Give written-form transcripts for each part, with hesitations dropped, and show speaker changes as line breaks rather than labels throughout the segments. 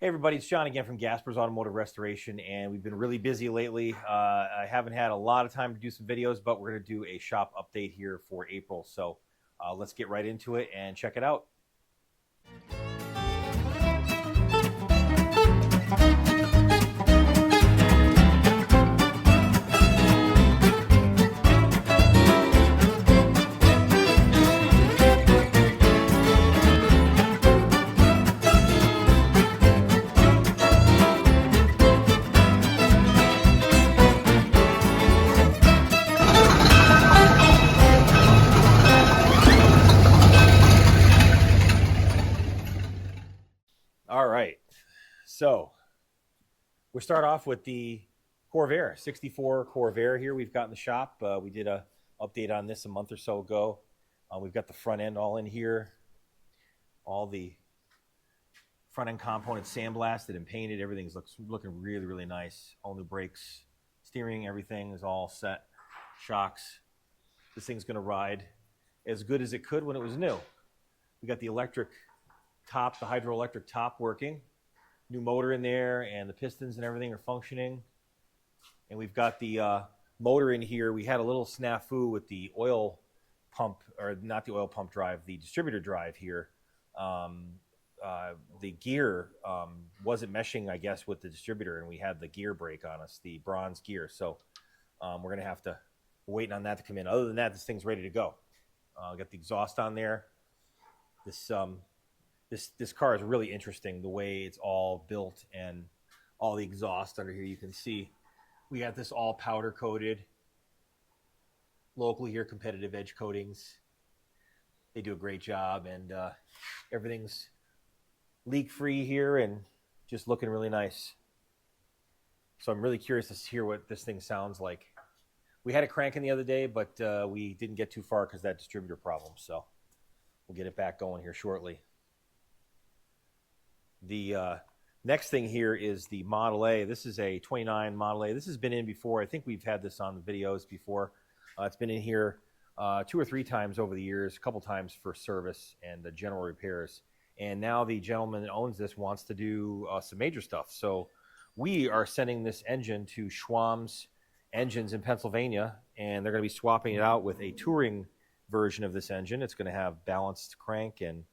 Hey everybody, it's John again from Gasper's Automotive Restoration, and we've been really busy lately. I haven't had a lot of time to do some videos, but we're going to do a shop update here for April. So let's get right into it and check it out. All right, so we'll start off with the Corvair 64 Corvair here. We've got in the shop. We did a update on this a month or so ago. We've got the front end all in here, all the front end components sandblasted and painted. Everything's looking really, really nice. All new brakes, steering, everything is all set. Shocks. This thing's going to ride as good as it could when it was new. We got the electric top, the hydroelectric top working. New motor in there, and the pistons and everything are functioning. And we've got the motor in here. We had a little snafu with the oil pump, or not the oil pump drive, the distributor drive here. The gear wasn't meshing, I guess, with the distributor, and we had the gear brake on us, the bronze gear. So we're going to have to wait on that to come in. Other than that, this thing's ready to go. Got the exhaust on there. This car is really interesting, the way it's all built and all the exhaust under here. You can see we got this all powder coated. Locally here, Competitive Edge Coatings. They do a great job, and everything's leak free here and just looking really nice. So I'm really curious to hear what this thing sounds like. We had it cranking the other day, but we didn't get too far because of that distributor problem. So we'll get it back going here shortly. The next thing here is the Model A. This is a 29 Model A. This has been in before. I think we've had this on the videos before. It's been in here 2 or 3 times over the years, a couple times for service and general repairs. And now the gentleman that owns this wants to do some major stuff. So we are sending this engine to Schwam's Engines in Pennsylvania, and they're going to be swapping it out with a touring version of this engine. It's going to have balanced crank and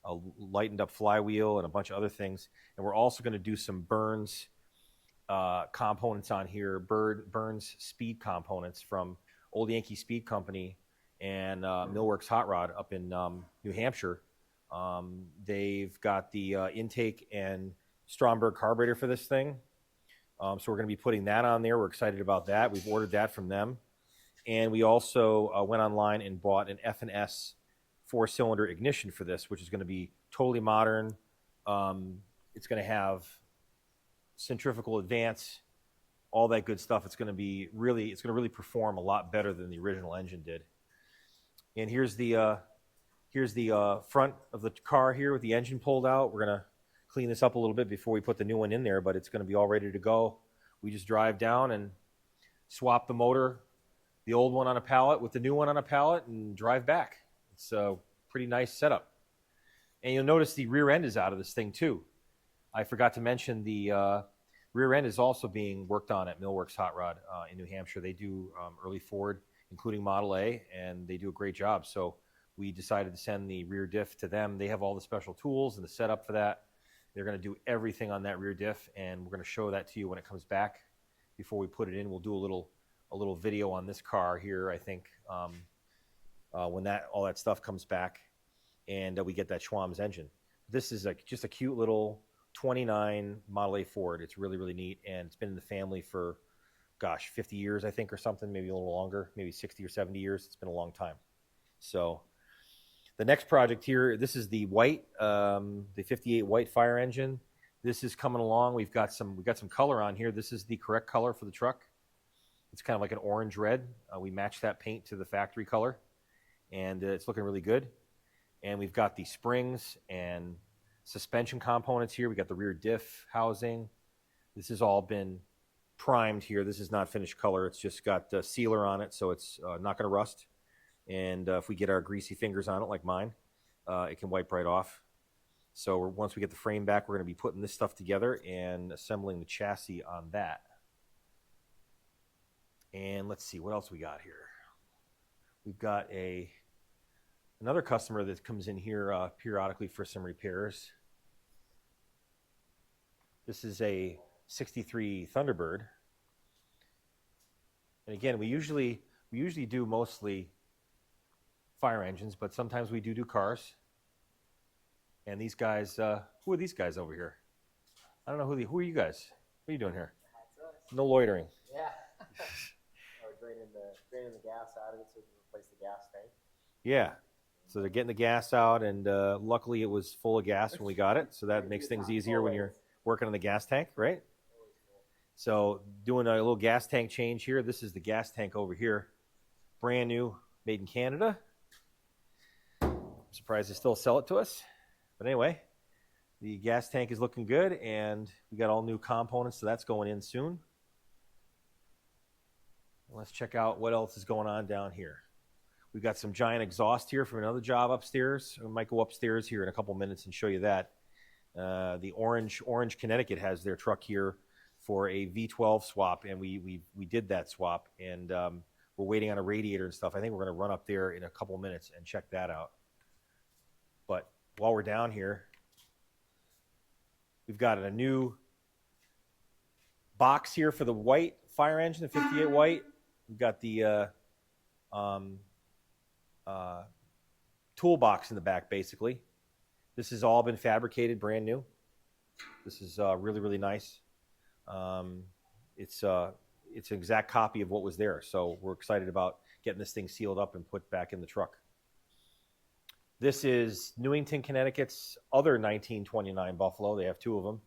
a lightened up flywheel and a bunch of other things. And we're also going to do some Burns components on here, Burns speed components from Old Yankee Speed Company and Millworks Hot Rod up in New Hampshire. They've got the intake and Stromberg carburetor for this thing. So we're going to be putting that on there. We're excited about that. We've ordered that from them. And we also went online and bought an F&S 4-cylinder ignition for this, which is going to be totally modern. It's going to have centrifugal advance, all that good stuff. It's going to really perform a lot better than the original engine did. And here's the front of the car here with the engine pulled out. We're going to clean this up a little bit before we put the new one in there, but it's going to be all ready to go. We just drive down and swap the motor, the old one on a pallet with the new one on a pallet, and drive back. It's a pretty nice setup. And you'll notice the rear end is out of this thing too. I forgot to mention the rear end is also being worked on at Millworks Hot Rod in New Hampshire. They do early Ford, including Model A, and they do a great job. So we decided to send the rear diff to them. They have all the special tools and the setup for that. They're going to do everything on that rear diff, and we're going to show that to you when it comes back. Before we put it in, we'll do a little video on this car here, I think, when all that stuff comes back and we get that Schwam's engine. This is just a cute little 29 Model A Ford. It's really, really neat, and it's been in the family for, 50 years, I think, or something, maybe a little longer, maybe 60 or 70 years. It's been a long time. So the next project here, this is the white, the 58 white fire engine. This is coming along. We've got some color on here. This is the correct color for the truck. It's kind of like an orange red. We matched that paint to the factory color, and it's looking really good. And we've got the springs and suspension components here. We got the rear diff housing. This has all been primed here. This is not finished color. It's just got the sealer on it, so it's not going to rust. And if we get our greasy fingers on it like mine, it can wipe right off. So once we get the frame back, we're going to be putting this stuff together and assembling the chassis on that. And let's see what else we got here. We've got another customer that comes in here periodically for some repairs. This is a 63 Thunderbird. And again, we usually do mostly fire engines, but sometimes we do cars. And these guys, who are these guys over here? I don't know who are you guys? What are you doing here? No loitering.
Yeah. We're draining the gas out of it so we can replace the gas tank.
Yeah. So they're getting the gas out, and luckily it was full of gas when we got it, so that makes things easier when you're working on the gas tank, right? So doing a little gas tank change here. This is the gas tank over here. Brand new, made in Canada. I'm surprised they still sell it to us. But anyway, the gas tank is looking good, and we got all new components, so that's going in soon. Let's check out what else is going on down here. We've got some giant exhaust here from another job upstairs. We might go upstairs here in a couple minutes and show you that. The Orange, Connecticut has their truck here for a V12 swap, and we did that swap, and we're waiting on a radiator and stuff. I think we're going to run up there in a couple minutes and check that out. But while we're down here, we've got a new box here for the white fire engine, the 58 white. We've got the toolbox in the back, basically. This has all been fabricated brand new. This is really, really nice. It's an exact copy of what was there, so we're excited about getting this thing sealed up and put back in the truck. This is Newington, Connecticut's other 1929 Buffalo. They have two of them.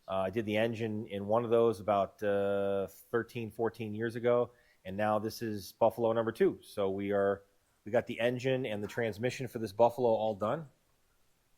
I did the engine in one of those about 13, 14 years ago, and now this is Buffalo number 2. So we got the engine and the transmission for this Buffalo all done.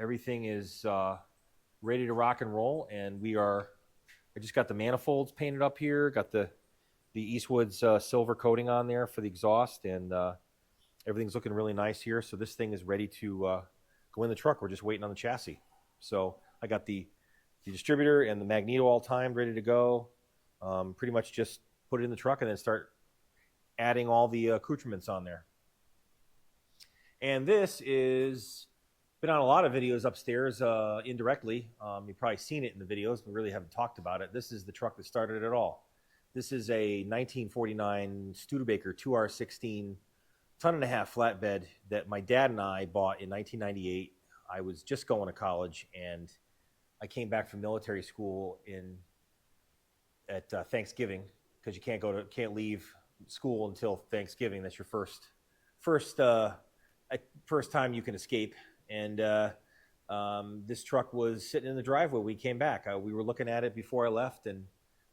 Everything is ready to rock and roll, and I just got the manifolds painted up here, got the Eastwood's silver coating on there for the exhaust, and everything's looking really nice here. So this thing is ready to go in the truck. We're just waiting on the chassis. So I got the distributor and the magneto all timed, ready to go. Pretty much just put it in the truck and then start adding all the accoutrements on there. And this is been on a lot of videos upstairs indirectly. You've probably seen it in the videos, but really haven't talked about it. This is the truck that started it all. This is a 1949 Studebaker 2R16 ton-and-a-half flatbed that my dad and I bought in 1998. I was just going to college, and I came back from military school at Thanksgiving, because you can't leave school until Thanksgiving. That's your first time you can escape. And this truck was sitting in the driveway. We came back. We were looking at it before I left, and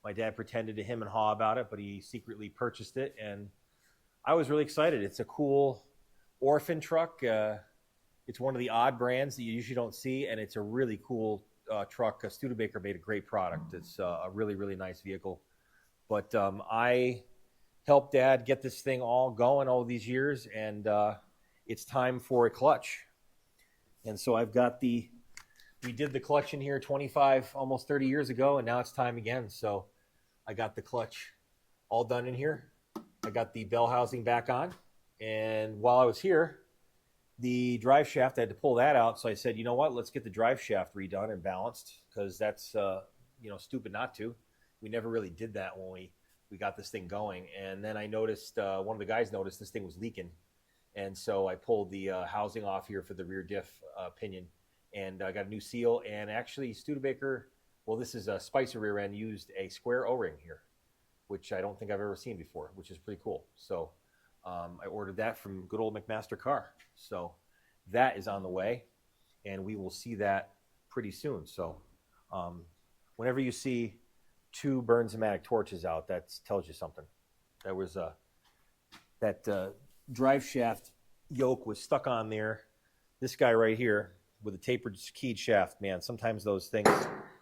my dad pretended to him and haw about it, but he secretly purchased it, and I was really excited. It's a cool orphan truck. It's one of the odd brands that you usually don't see, and it's a really cool truck. Studebaker made a great product. It's a really, really nice vehicle. But I helped Dad get this thing all going all these years, and it's time for a clutch. And so I've got we did the clutch in here 25, almost 30 years ago, and now it's time again. So I got the clutch all done in here. I got the bell housing back on, and while I was here, the drive shaft, I had to pull that out. So I said, you know what, let's get the drive shaft redone and balanced, because that's stupid not to. We never really did that when we got this thing going. And then I noticed, one of the guys noticed this thing was leaking, and so I pulled the housing off here for the rear diff pinion, and I got a new seal. And actually Studebaker, well, this is a Spicer rear end, used a square O-ring here, which I don't think I've ever seen before, which is pretty cool. So I ordered that from good old McMaster Car. So that is on the way, and we will see that pretty soon. So whenever you see 2 Bernzomatic torches out, that tells you something. That was that drive shaft yoke was stuck on there. This guy right here with a tapered keyed shaft, man, sometimes those things,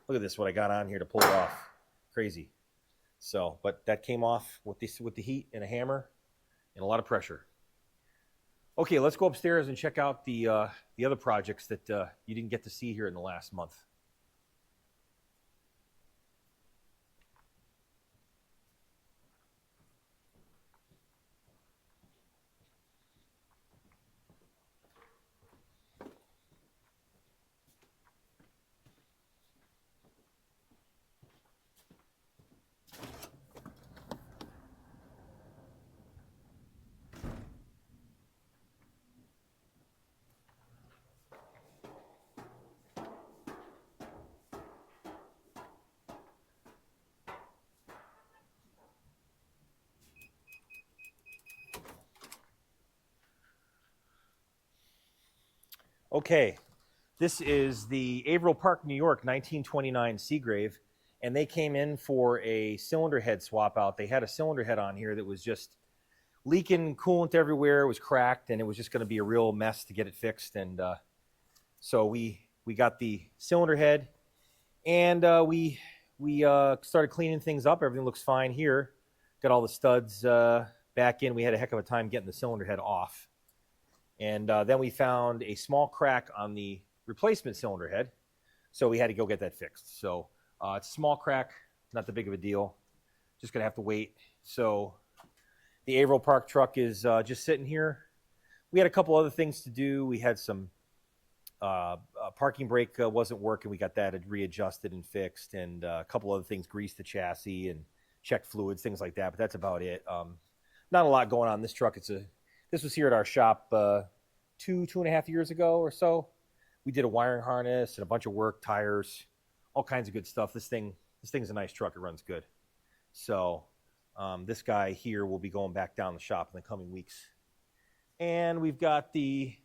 look at this, what I got on here to pull it off. Crazy. So, but that came off with the heat and a hammer and a lot of pressure. Okay, let's go upstairs and check out the other projects that you didn't get to see here in the last month. Okay, this is the Averill Park, New York, 1929 Seagrave, and they came in for a cylinder head swap out. They had a cylinder head on here that was just leaking coolant everywhere. It was cracked, and it was just going to be a real mess to get it fixed. And so we got the cylinder head, and we started cleaning things up. Everything looks fine here. Got all the studs back in. We had a heck of a time getting the cylinder head off. And then we found a small crack on the replacement cylinder head, so we had to go get that fixed. So it's a small crack, not that big of a deal. Just going to have to wait. So the Averill Park truck is just sitting here. We had a couple other things to do. We had some parking brake wasn't working. We got that readjusted and fixed, and a couple other things, greased the chassis and checked fluids, things like that. But that's about it. Not a lot going on in this truck. This was here at our shop 2.5 years ago or so. We did a wiring harness and a bunch of work, tires, all kinds of good stuff. This thing's a nice truck. It runs good. So this guy here will be going back down the shop in the coming weeks. And we've got the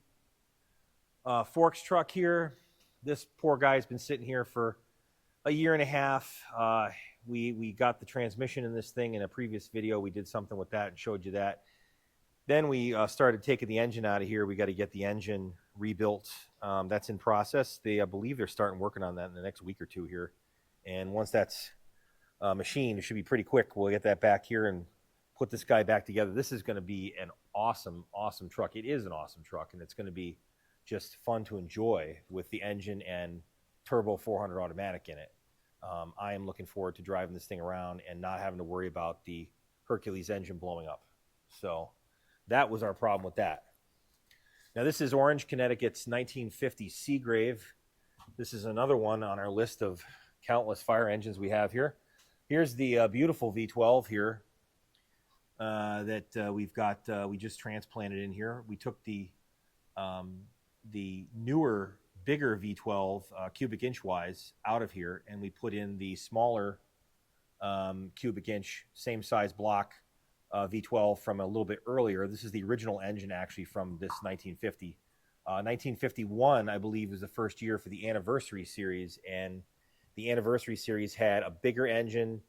Forks truck here. This poor guy's been sitting here for a year and a half. We got the transmission in this thing in a previous video. We did something with that and showed you that. Then we started taking the engine out of here. We got to get the engine rebuilt. That's in process. I believe they're starting working on that in the next week or two here. And once that's machined, it should be pretty quick. We'll get that back here and put this guy back together. This is going to be an awesome, awesome truck. It is an awesome truck, and it's going to be just fun to enjoy with the engine and turbo 400 automatic in it. I am looking forward to driving this thing around and not having to worry about the Hercules engine blowing up. So that was our problem with that. Now this is Orange, Connecticut's 1950 Seagrave. This is another one on our list of countless fire engines we have here. Here's the beautiful V12 here that we've got. We just transplanted in here. We took the newer, bigger V12 cubic inch wise out of here, and we put in the smaller cubic inch, same size block V12 from a little bit earlier. This is the original engine actually from this 1950. 1951, I believe, was the first year for the Anniversary Series, and the Anniversary Series had a bigger engine.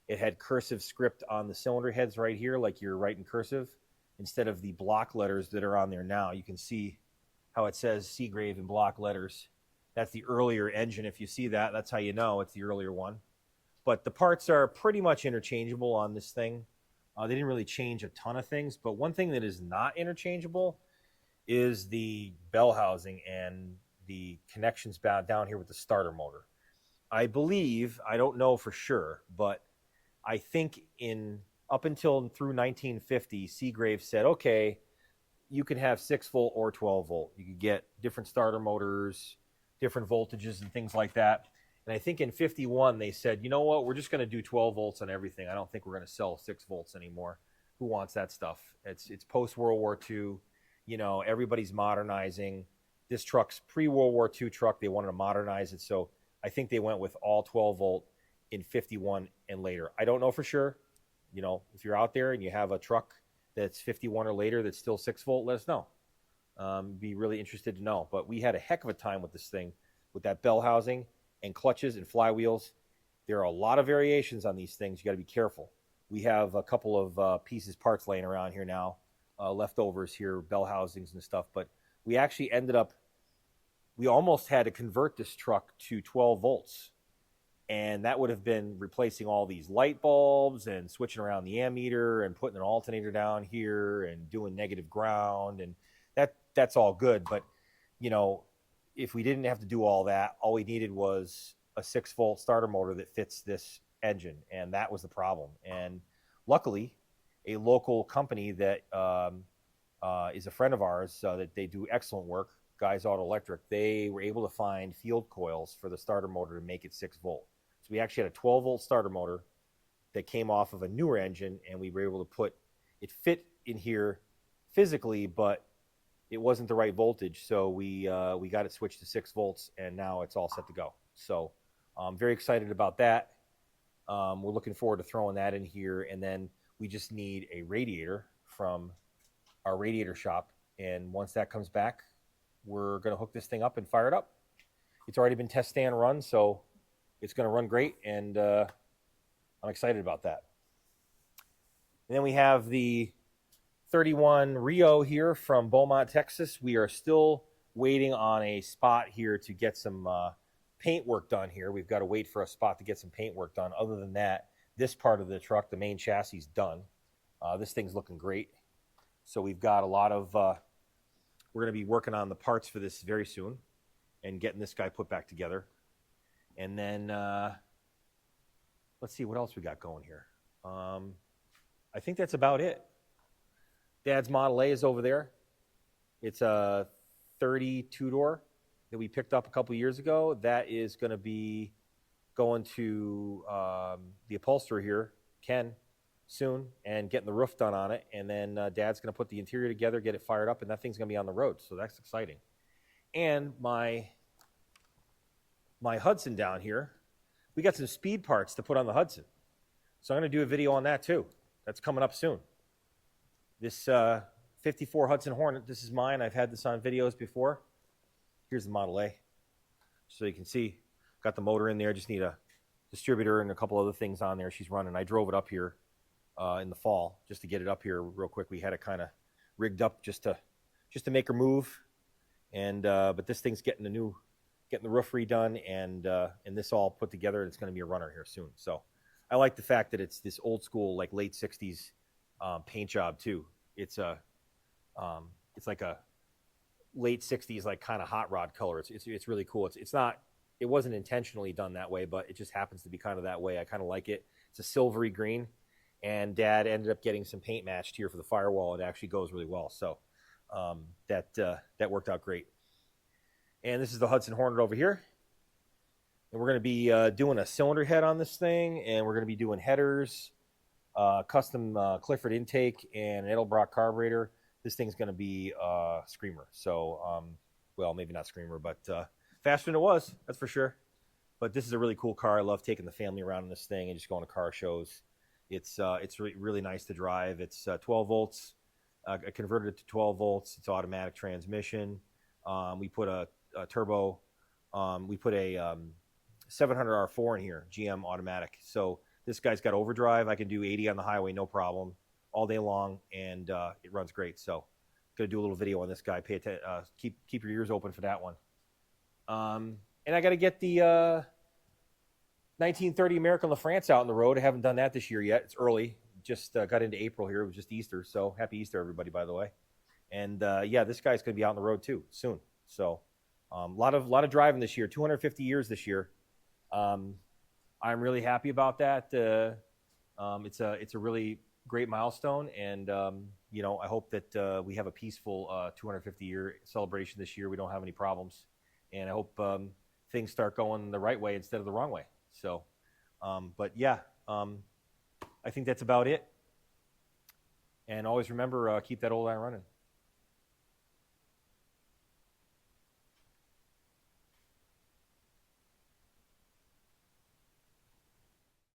It had cursive script on the cylinder heads right here, like you're writing cursive, instead of the block letters that are on there now. You can see how it says Seagrave in block letters. That's the earlier engine. If you see that, that's how you know it's the earlier one. But the parts are pretty much interchangeable on this thing. They didn't really change a ton of things, but one thing that is not interchangeable is the bell housing and the connections down here with the starter motor. I believe, I don't know for sure, but I think up until through 1950, Seagrave said, okay, you can have 6 volt or 12 volt. You could get different starter motors, different voltages and things like that. And I think in 51, they said, you know what, we're just going to do 12 volts on everything. I don't think we're going to sell 6 volts anymore. Who wants that stuff? It's post-World War II. You know, everybody's modernizing. This truck's pre-World War II truck. They wanted to modernize it. So I think they went with all 12 volt in 51 and later. I don't know for sure. You know, if you're out there and you have a truck that's 51 or later that's still 6 volt, let us know. Be really interested to know. But we had a heck of a time with this thing, with that bell housing and clutches and flywheels. There are a lot of variations on these things. You got to be careful. We have a couple of parts laying around here now, leftovers here, bell housings and stuff. But we actually we almost had to convert this truck to 12 volts. And that would have been replacing all these light bulbs and switching around the ammeter and putting an alternator down here and doing negative ground. And that's all good. But, you know, if we didn't have to do all that, all we needed was a 6-volt starter motor that fits this engine, and that was the problem. And luckily, a local company that is a friend of ours, that they do excellent work, Guys Auto Electric, they were able to find field coils for the starter motor to make it 6-volt. So we actually had a 12-volt starter motor that came off of a newer engine, and we were able to put it fit in here physically, but it wasn't the right voltage. So we got it switched to 6 volts, and now it's all set to go. So I'm very excited about that. We're looking forward to throwing that in here, and then we just need a radiator from our radiator shop. And once that comes back, we're going to hook this thing up and fire it up. It's already been test stand run, so it's going to run great, and I'm excited about that. And then we have the 31 Rio here from Beaumont, Texas. We are still waiting on a spot here to get some paint work done here. We've got to wait for a spot to get some paint work done. Other than that, this part of the truck, the main chassis, is done. This thing's looking great. So we've got a lot of, we're going to be working on the parts for this very soon and getting this guy put back together. And then, let's see what else we got going here. I think that's about it. Dad's Model A is over there. It's a 32-door that we picked up a couple years ago. That is going to be going to the upholsterer here, Ken, soon, and getting the roof done on it. And then Dad's going to put the interior together, get it fired up, and that thing's going to be on the road. So that's exciting. And my Hudson down here, we got some speed parts to put on the Hudson. So I'm going to do a video on that too. That's coming up soon. This 54 Hudson Hornet, this is mine. I've had this on videos before. Here's the Model A. So you can see, got the motor in there. Just need a distributor and a couple other things on there. She's running. I drove it up here in the fall just to get it up here real quick. We had it kind of rigged up just to make her move. And but this thing's getting the roof redone and this all put together, and it's going to be a runner here soon. So I like the fact that it's this old school, like late 60s paint job too. It's like a late 60s, like kind of hot rod color. It's really cool. It wasn't intentionally done that way, but it just happens to be kind of that way. I kind of like it. It's a silvery green, and Dad ended up getting some paint matched here for the firewall. It actually goes really well. So that worked out great. And this is the Hudson Hornet over here. And we're going to be doing a cylinder head on this thing, and we're going to be doing headers, custom Clifford intake, and an Edelbrock carburetor. This thing's going to be a screamer. So, well, maybe not screamer, but faster than it was, that's for sure. But this is a really cool car. I love taking the family around in this thing and just going to car shows. It's really nice to drive. It's 12 volts. I converted it to 12 volts. It's automatic transmission. We put a turbo. We put a 700 R4 in here, GM automatic. So this guy's got overdrive. I can do 80 on the highway, no problem, all day long, and it runs great. So gonna do a little video on this guy. Pay attention. Keep your ears open for that one. And I got to get the 1930 American LaFrance out on the road. I haven't done that this year yet. It's early. Just got into April here. It was just Easter. So happy Easter, everybody, by the way. And yeah, this guy's going to be out on the road too soon. So a lot of driving this year, 250 years this year. I'm really happy about that. It's a really great milestone. And, you know, I hope that we have a peaceful 250-year celebration this year. We don't have any problems. And I hope things start going the right way instead of the wrong way. So, but yeah, I think that's about it. And always remember, keep that old iron running.